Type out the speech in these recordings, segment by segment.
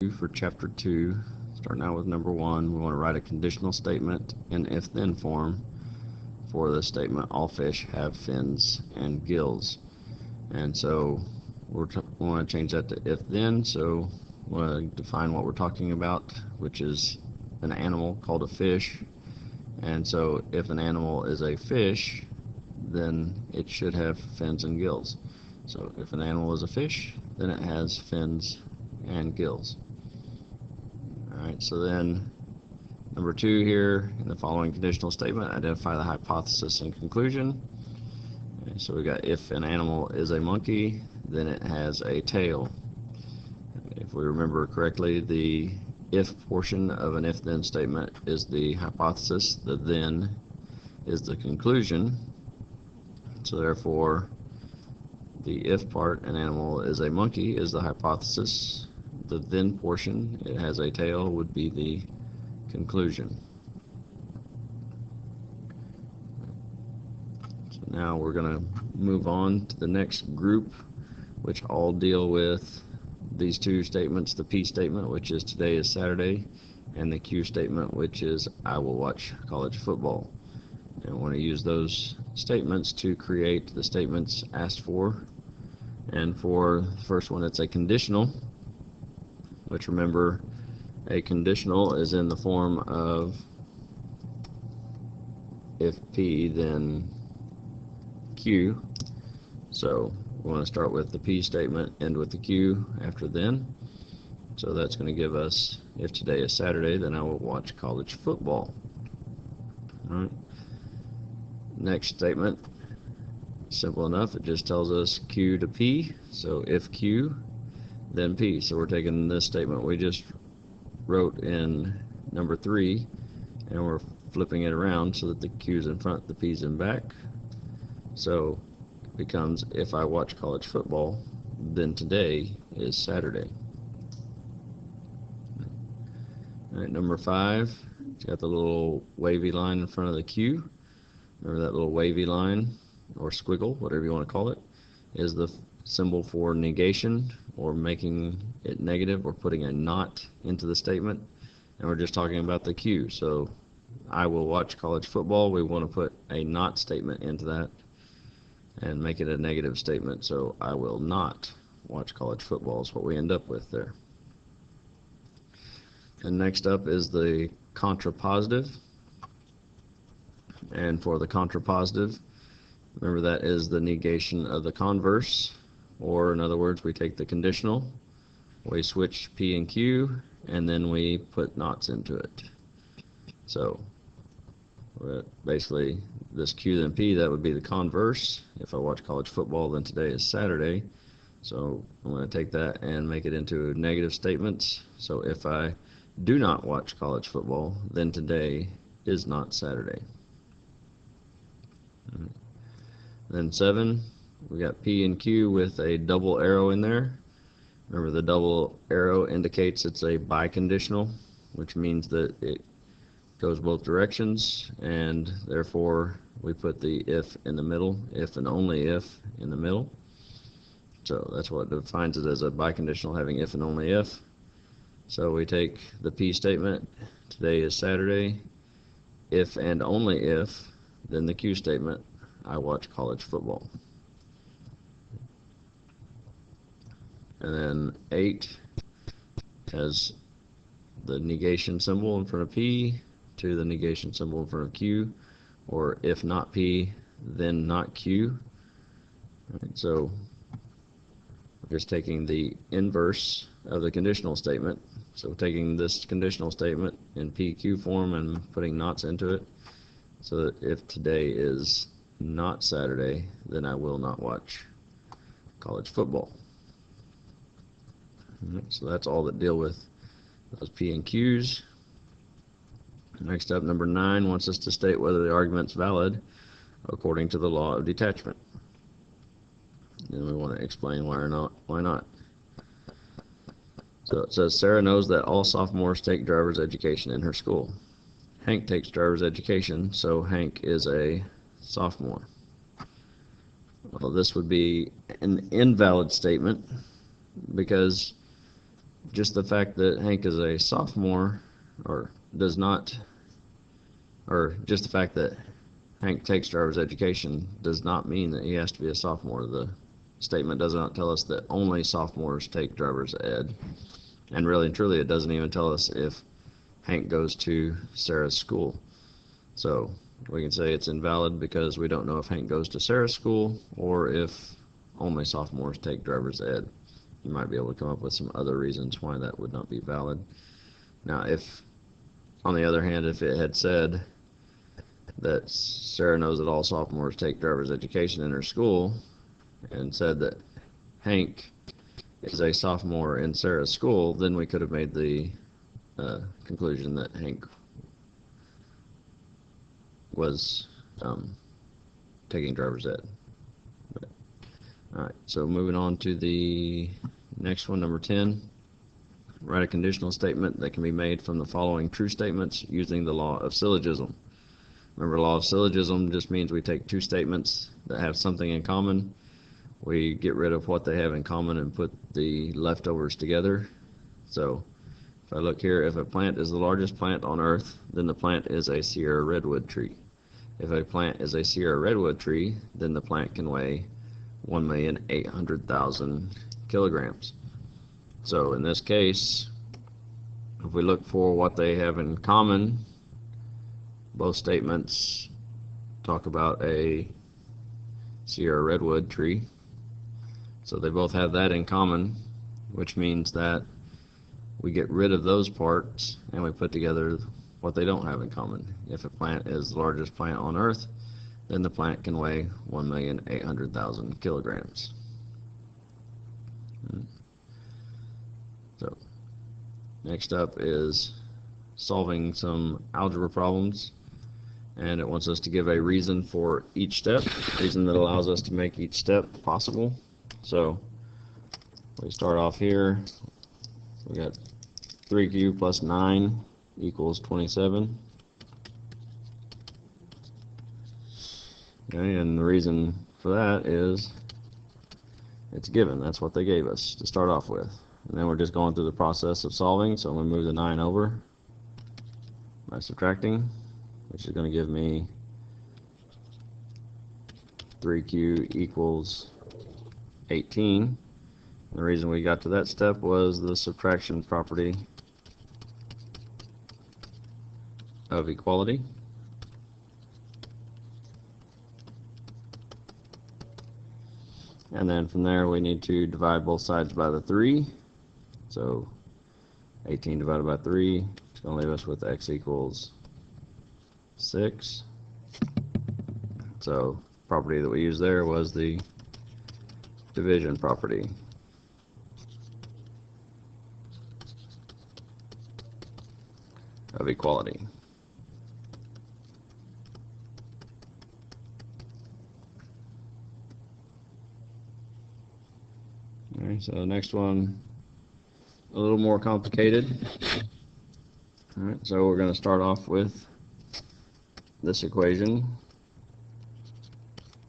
For chapter 2, starting out with number 1, we want to write a conditional statement in if-then form for the statement, all fish have fins and gills. And so we want to change that to if-then, so we want to define what we're talking about, which is an animal called a fish. And so if an animal is a fish, then it should have fins and gills. So if an animal is a fish, then it has fins and gills. Alright, so then number 2 here, in the following conditional statement, identify the hypothesis and conclusion. Okay, so we got if an animal is a monkey, then it has a tail. If we remember correctly, the if portion of an if-then statement is the hypothesis, the then is the conclusion. So therefore, the if part, an animal is a monkey, is the hypothesis. The then portion, it has a tail, would be the conclusion. So now we're going to move on to the next group, which all deal with these two statements, the P statement, which is today is Saturday, and the Q statement, which is I will watch college football. And we want to use those statements to create the statements asked for. And for the first one, it's a conditional, which remember, a conditional is in the form of if P, then Q. So we want to start with the P statement, end with the Q after then. So that's going to give us, if today is Saturday, then I will watch college football. All right. Next statement, simple enough. It just tells us Q to P. So if Q, then P. So we're taking this statement we just wrote in number 3, and we're flipping it around so that the Q's in front, the P's in back. So it becomes, if I watch college football, then today is Saturday. All right, number 5, it's got the little wavy line in front of the Q. Remember that little wavy line, or squiggle, whatever you want to call it, is the symbol for negation, or making it negative, or putting a not into the statement. And we're just talking about the Q. So I will watch college football. We want to put a not statement into that and make it a negative statement. So I will not watch college football is what we end up with there. And next up is the contrapositive. And for the contrapositive, remember that is the negation of the converse, or in other words, we take the conditional, we switch P and Q, and then we put nots into it. So basically this Q then P, that would be the converse. If I watch college football, then today is Saturday. So I'm going to take that and make it into negative statements. So if I do not watch college football, then today is not Saturday. Then 7, we got P and Q with a double arrow in there. Remember, the double arrow indicates it's a biconditional, which means that it goes both directions, and therefore we put the if in the middle, if and only if in the middle. So that's what defines it as a biconditional, having if and only if. So we take the P statement, today is Saturday, if and only if, then the Q statement, I watch college football. And then 8 has the negation symbol in front of P to the negation symbol in front of Q, or if not P, then not Q. Right, so we're just taking the inverse of the conditional statement. So taking this conditional statement in PQ form and putting nots into it, so that if today is not Saturday, then I will not watch college football. Right, so that's all that deal with those P and Qs. Next up, number 9 wants us to state whether the argument's valid according to the law of detachment. And we want to explain why or not. Why not? So it says, Sarah knows that all sophomores take driver's education in her school. Hank takes driver's education, so Hank is a sophomore. Well, this would be an invalid statement because just the fact that Hank is a sophomore, or does not, or just the fact that Hank takes driver's education does not mean that he has to be a sophomore. The statement does not tell us that only sophomores take driver's ed. And really and truly, it doesn't even tell us if Hank goes to Sarah's school. So we can say it's invalid because we don't know if Hank goes to Sarah's school or if only sophomores take driver's ed. You might be able to come up with some other reasons why that would not be valid. Now, if, on the other hand, if it had said that Sarah knows that all sophomores take driver's education in her school, and said that Hank is a sophomore in Sarah's school, then we could have made the conclusion that Hank was taking driver's ed. Alright, so moving on to the next one, number 10. Write a conditional statement that can be made from the following true statements using the law of syllogism. Remember, law of syllogism just means we take two statements that have something in common, we get rid of what they have in common and put the leftovers together. So if I look here, if a plant is the largest plant on Earth, then the plant is a Sierra redwood tree. If a plant is a Sierra redwood tree, then the plant can weigh 1,800,000 kilograms. So in this case, if we look for what they have in common, both statements talk about a Sierra redwood tree. So they both have that in common, which means that we get rid of those parts and we put together what they don't have in common. If a plant is the largest plant on Earth, then the plant can weigh 1,800,000 kilograms. So next up is solving some algebra problems, and it wants us to give a reason for each step, reason that allows us to make each step possible. So we start off here, we got 3q plus 9 equals 27. Okay, and the reason for that is it's given. That's what they gave us to start off with. And then we're just going through the process of solving, so I'm going to move the 9 over by subtracting, which is going to give me 3q equals 18. The reason we got to that step was the subtraction property of equality. And then from there we need to divide both sides by the 3. So 18 divided by 3 is going to leave us with x equals 6. So the property that we used there was the division property. Of equality. Alright, so the next one, a little more complicated. Alright, so we're going to start off with this equation.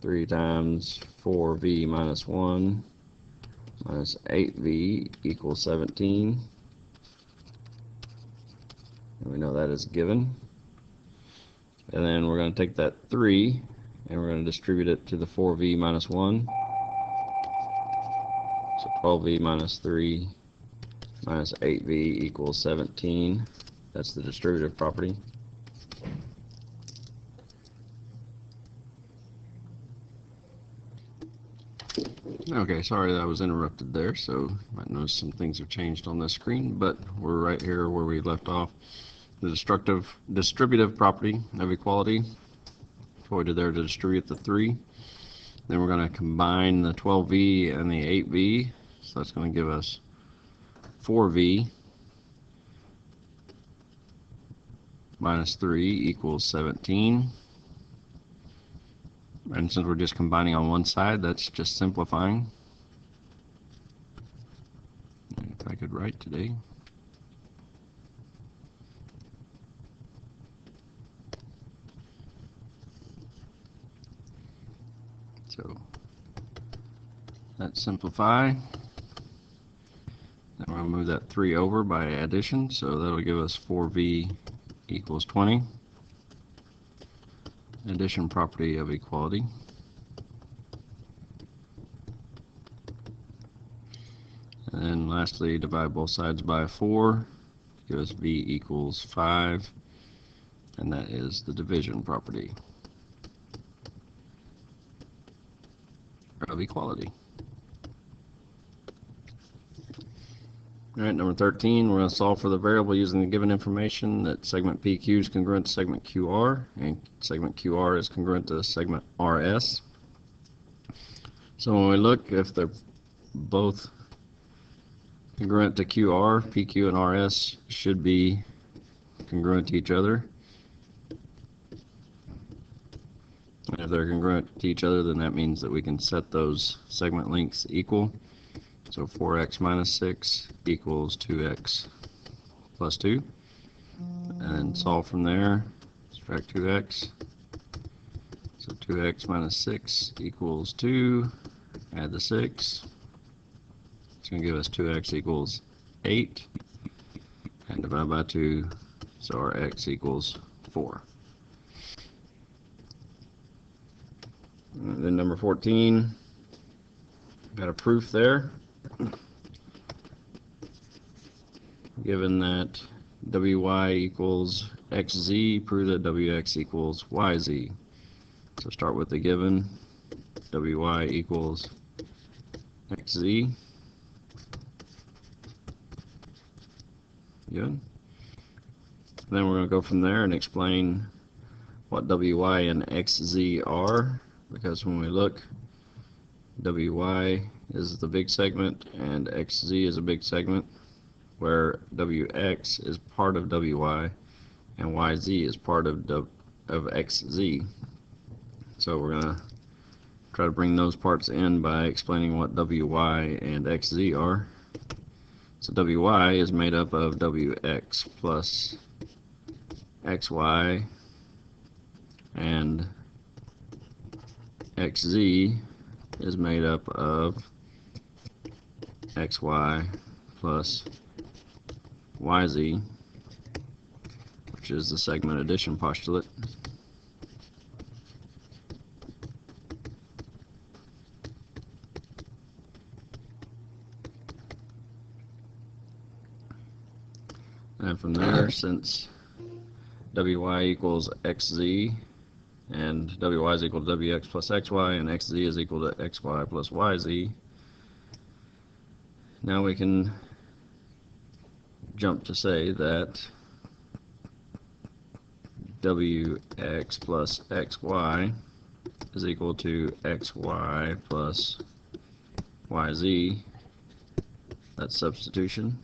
3 times 4v minus 1 minus 8v equals 17. And we know that is given. And then we're going to take that 3 and we're going to distribute it to the 4v minus 1. So 12v minus 3 minus 8v equals 17. That's the distributive property. Okay, sorry that I was interrupted there, so you might notice some things have changed on the screen, but we're right here where we left off. The distributive property of equality. So we did there to distribute the 3. Then we're going to combine the 12v and the 8v, so that's going to give us 4v minus 3 equals 17. And since we're just combining on one side, that's just simplifying. If I could write today. So let's simplify. Then we'll I'll move that 3 over by addition, so that'll give us 4v equals 20. Addition property of equality. And then lastly, divide both sides by 4, give us v equals 5, and that is the division property of equality. Alright, number 13, we're going to solve for the variable using the given information that segment PQ is congruent to segment QR, and segment QR is congruent to segment RS. So when we look, if they're both congruent to QR, PQ and RS should be congruent to each other. And if they're congruent to each other, then that means that we can set those segment lengths equal. So 4x minus 6 equals 2x plus 2. And solve from there. Subtract 2x. So 2x minus 6 equals 2. Add the 6. It's going to give us 2x equals 8. And divide by 2. So our x equals 4. And then number 14. Got a proof there. Given that wy equals xz, prove that wx equals yz. So start with the given, wy equals xz. Good. Then we're going to go from there and explain what wy and xz are, because when we look, wy is the big segment and xz is a big segment, where wx is part of wy and yz is part of xz. So we're going to try to bring those parts in by explaining what wy and xz are. So wy is made up of wx plus xy, and xz is made up of xy plus yz, which is the segment addition postulate. And from there, since wy equals xz and wy is equal to wx plus xy and xz is equal to xy plus yz, now we can jump to say that wx plus xy is equal to xy plus yz. That's substitution.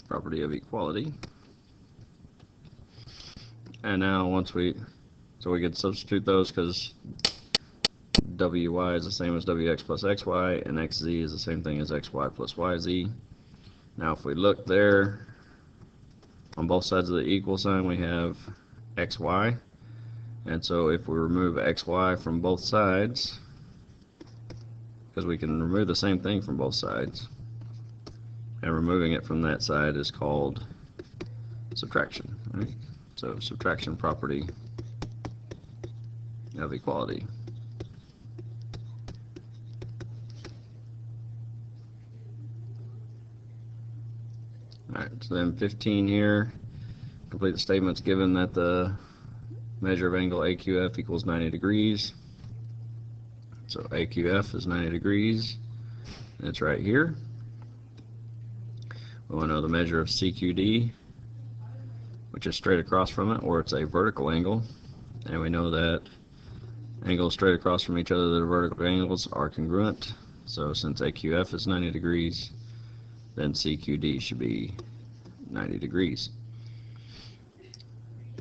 Property of equality. And now once we can substitute those, because wy is the same as wx plus xy and xz is the same thing as xy plus yz. Now if we look there, on both sides of the equal sign we have xy, and so if we remove xy from both sides, because we can remove the same thing from both sides, and removing it from that side is called subtraction, right? So subtraction property of equality. Alright, so then 15 here, complete the statements given that the measure of angle AQF equals 90 degrees. So AQF is 90 degrees, and it's right here. We want to know the measure of CQD, which is straight across from it, or it's a vertical angle, and we know that angles straight across from each other that are vertical angles are congruent. So since AQF is 90 degrees, then CQD should be 90 degrees.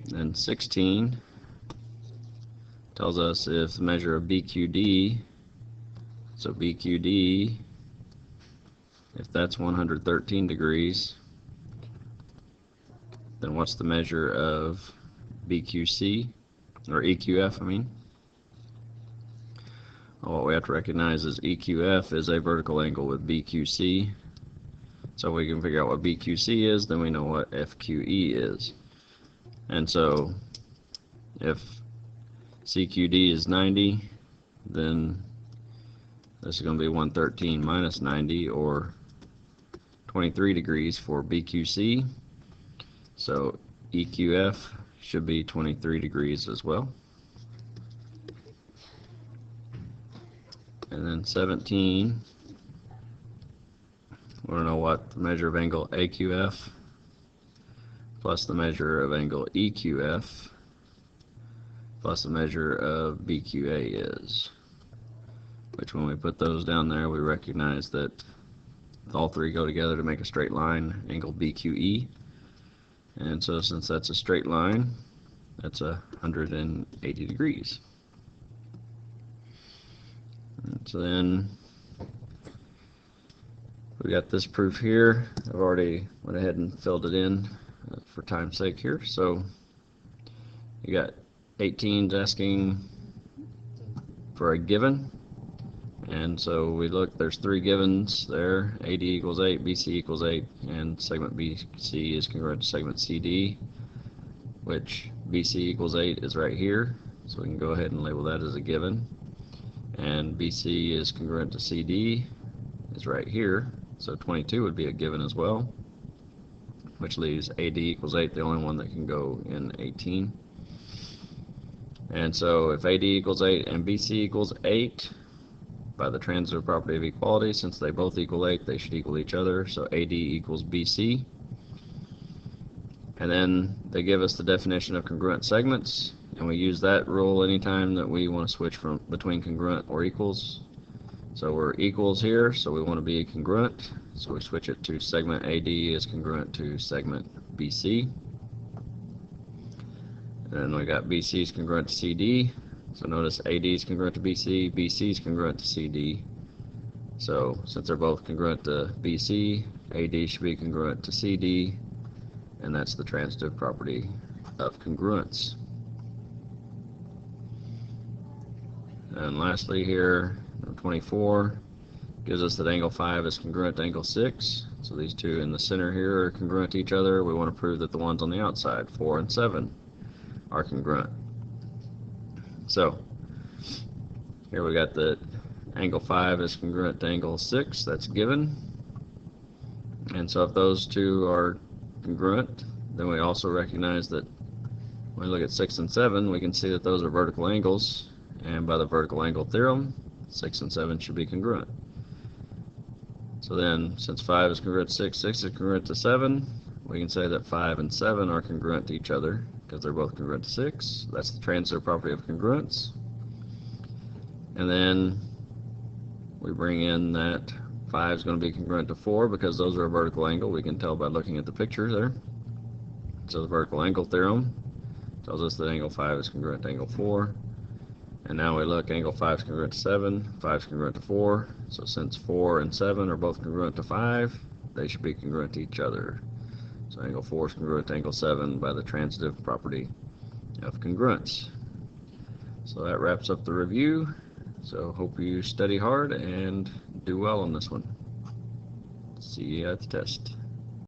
Then 16 tells us if the measure of BQD, so BQD, if that's 113 degrees, then what's the measure of BQC, or EQF, I mean? what we have to recognize is EQF is a vertical angle with BQC. So we can figure out what BQC is, then we know what FQE is. And so if CQD is 90, then this is going to be 113 minus 90, or 23 degrees for BQC. So EQF should be 23 degrees as well. And then 17, we want to know what the measure of angle AQF plus the measure of angle EQF plus the measure of BQA is. Which, when we put those down there, we recognize that all three go together to make a straight line, angle BQE. And so since that's a straight line, that's 180 degrees. And so then we got this proof here. I've already went ahead and filled it in for time's sake here. So you got 18's asking for a given. And so we look, there's three givens there. AD equals 8, BC equals 8, and segment BC is congruent to segment CD, which BC equals 8 is right here. So we can go ahead and label that as a given. And BC is congruent to CD is right here. So 22 would be a given as well, which leaves AD equals 8, the only one that can go in 18. And so if AD equals 8 and BC equals 8, by the transitive property of equality, since they both equal 8, they should equal each other. So AD equals BC. And then they give us the definition of congruent segments, and we use that rule anytime that we want to switch from between congruent or equals. So we're equals here, so we want to be congruent, so we switch it to segment AD is congruent to segment BC. And then we got BC is congruent to CD. So notice AD is congruent to BC, BC is congruent to CD. So since they're both congruent to BC, AD should be congruent to CD, and that's the transitive property of congruence. And lastly here, number 24 gives us that angle 5 is congruent to angle 6. So these two in the center here are congruent to each other. We want to prove that the ones on the outside, 4 and 7, are congruent. So here we got that angle 5 is congruent to angle 6, that's given. And so if those two are congruent, then we also recognize that when we look at 6 and 7, we can see that those are vertical angles, and by the vertical angle theorem, 6 and 7 should be congruent. So then, since 5 is congruent to 6, 6 is congruent to 7, we can say that 5 and 7 are congruent to each other, because they're both congruent to 6. That's the transitive property of congruence. And then we bring in that 5 is going to be congruent to 4, because those are a vertical angle. We can tell by looking at the picture there. So the vertical angle theorem tells us that angle 5 is congruent to angle 4. And now we look, angle 5 is congruent to 7, 5 is congruent to 4. So since 4 and 7 are both congruent to 5, they should be congruent to each other. So angle 4 is congruent to angle 7 by the transitive property of congruence. So that wraps up the review. So hope you study hard and do well on this one. See you at the test.